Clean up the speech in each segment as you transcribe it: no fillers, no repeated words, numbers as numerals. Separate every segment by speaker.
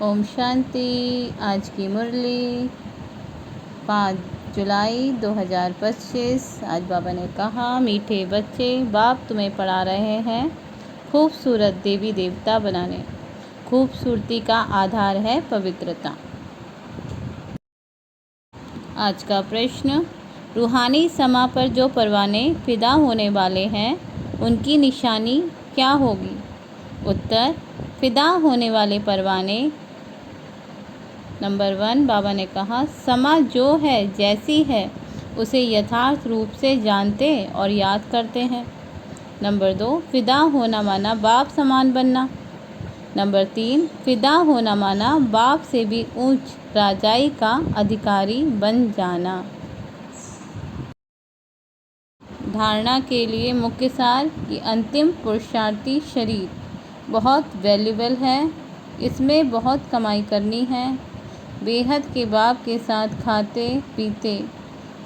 Speaker 1: ओम शांति। आज की मुरली 5 जुलाई 2025। आज बाबा ने कहा, मीठे बच्चे, बाप तुम्हें पढ़ा रहे हैं खूबसूरत देवी देवता बनाने। खूबसूरती का आधार है पवित्रता। आज का प्रश्न, रूहानी समा पर जो परवाने फिदा होने वाले हैं उनकी निशानी क्या होगी? उत्तर, फिदा होने वाले परवाने नंबर 1, बाबा ने कहा, समा जो है जैसी है उसे यथार्थ रूप से जानते और याद करते हैं। नंबर 2, फिदा होना माना बाप समान बनना। नंबर 3, फिदा होना माना बाप से भी ऊंच राजाई का अधिकारी बन जाना। धारणा के लिए मुख्य सार कि अंतिम पुरुषार्थी शरीर बहुत वैल्यूबल है, इसमें बहुत कमाई करनी है, बेहद के बाप के साथ खाते पीते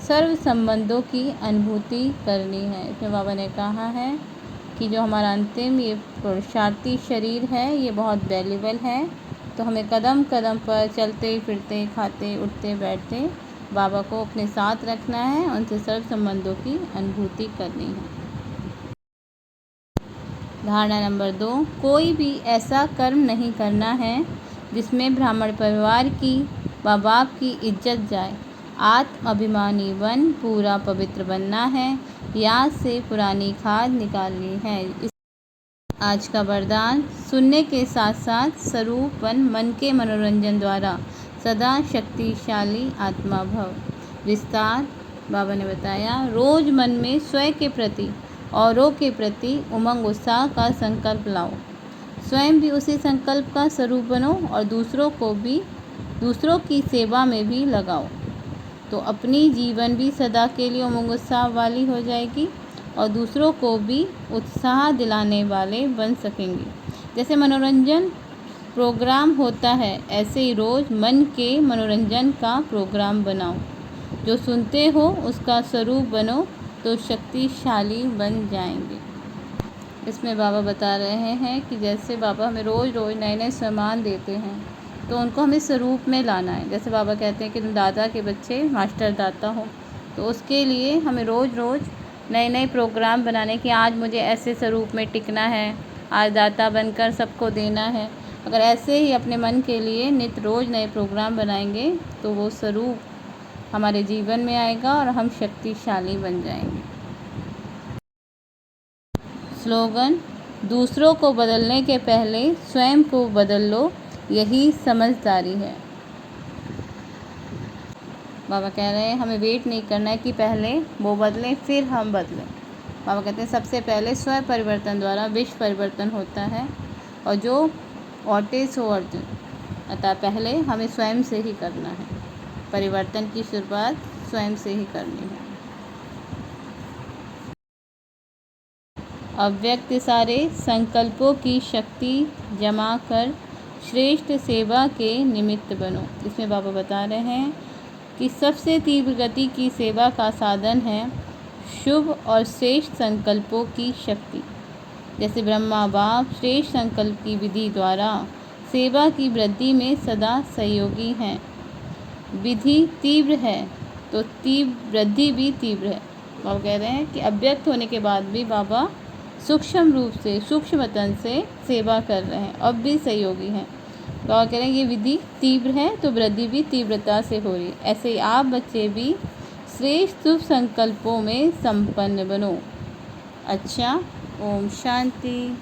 Speaker 1: सर्व संबंधों की अनुभूति करनी है। इसमें बाबा ने कहा है कि जो हमारा अंतिम ये पुरुषार्थी शरीर है ये बहुत वैल्यूबल है, तो हमें कदम कदम पर चलते फिरते खाते उठते बैठते बाबा को अपने साथ रखना है, उनसे सर्व संबंधों की अनुभूति करनी है। धारणा नंबर 2, कोई भी ऐसा कर्म नहीं करना है जिसमें ब्राह्मण परिवार की व बाप की इज्जत जाए। आत्म अभिमानी बन पूरा पवित्र बनना है, याद से पुरानी खाद निकालनी है। आज का वरदान, सुनने के साथ साथ स्वरूप बन मन के मनोरंजन द्वारा सदा शक्तिशाली आत्मा भव। विस्तार बाबा ने बताया, रोज मन में स्वयं के प्रति औरों के प्रति उमंग उत्साह का संकल्प लाओ। स्वयं भी उसी संकल्प का स्वरूप बनो और दूसरों की सेवा में भी लगाओ, तो अपनी जीवन भी सदा के लिए उमंग उत्साह वाली हो जाएगी और दूसरों को भी उत्साह दिलाने वाले बन सकेंगे। जैसे मनोरंजन प्रोग्राम होता है, ऐसे ही रोज़ मन के मनोरंजन का प्रोग्राम बनाओ। जो सुनते हो उसका स्वरूप बनो तो शक्तिशाली बन जाएंगे। इसमें बाबा बता रहे हैं कि जैसे बाबा हमें रोज़ नए नए सामान देते हैं तो उनको हमें स्वरूप में लाना है। जैसे बाबा कहते हैं कि तुम दादा के बच्चे मास्टर दाता हो, तो उसके लिए हमें रोज़ नए नए प्रोग्राम बनाने की, आज मुझे ऐसे स्वरूप में टिकना है, आज दाता बनकर सबको देना है। अगर ऐसे ही अपने मन के लिए नित्य रोज़ नए प्रोग्राम बनाएंगे तो वो स्वरूप हमारे जीवन में आएगा और हम शक्तिशाली बन जाएंगे। स्लोगन, दूसरों को बदलने के पहले स्वयं को बदल लो, यही समझदारी है। बाबा कह रहे हैं हमें वेट नहीं करना है कि पहले वो बदलें फिर हम बदलें। बाबा कहते हैं सबसे पहले स्व परिवर्तन द्वारा विश्व परिवर्तन होता है, और जो औटे सो अर्जुन, अतः पहले हमें स्वयं से ही करना है। परिवर्तन की शुरुआत स्वयं से ही करनी है। अव्यक्त सारे संकल्पों की शक्ति जमा कर श्रेष्ठ सेवा के निमित्त बनो। इसमें बाबा बता रहे हैं कि सबसे तीव्र गति की सेवा का साधन है शुभ और श्रेष्ठ संकल्पों की शक्ति। जैसे ब्रह्मा बाप श्रेष्ठ संकल्प की विधि द्वारा सेवा की वृद्धि में सदा सहयोगी हैं। विधि तीव्र है तो वृद्धि भी तीव्र है। बाबा कह रहे हैं कि अव्यक्त होने के बाद भी बाबा सूक्ष्म रूप से सूक्ष्मतन से सेवा कर रहे हैं, अब भी सहयोगी हैं। बाबा कह रहे हैं ये विधि तीव्र है तो वृद्धि भी तीव्रता से हो रही है। ऐसे ही आप बच्चे भी श्रेष्ठ शुभ संकल्पों में संपन्न बनो। अच्छा, ओम शांति।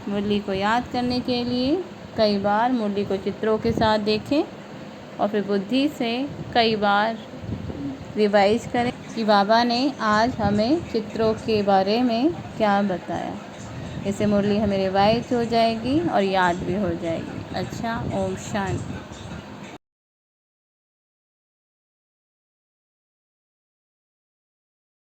Speaker 1: मुरली को याद करने के लिए कई बार मुरली को चित्रों के साथ देखें और फिर बुद्धि से कई बार रिवाइज करें कि बाबा ने आज हमें चित्रों के बारे में क्या बताया। इससे मुरली हमें रिवाइज हो जाएगी और याद भी हो जाएगी। अच्छा, ओम शांति।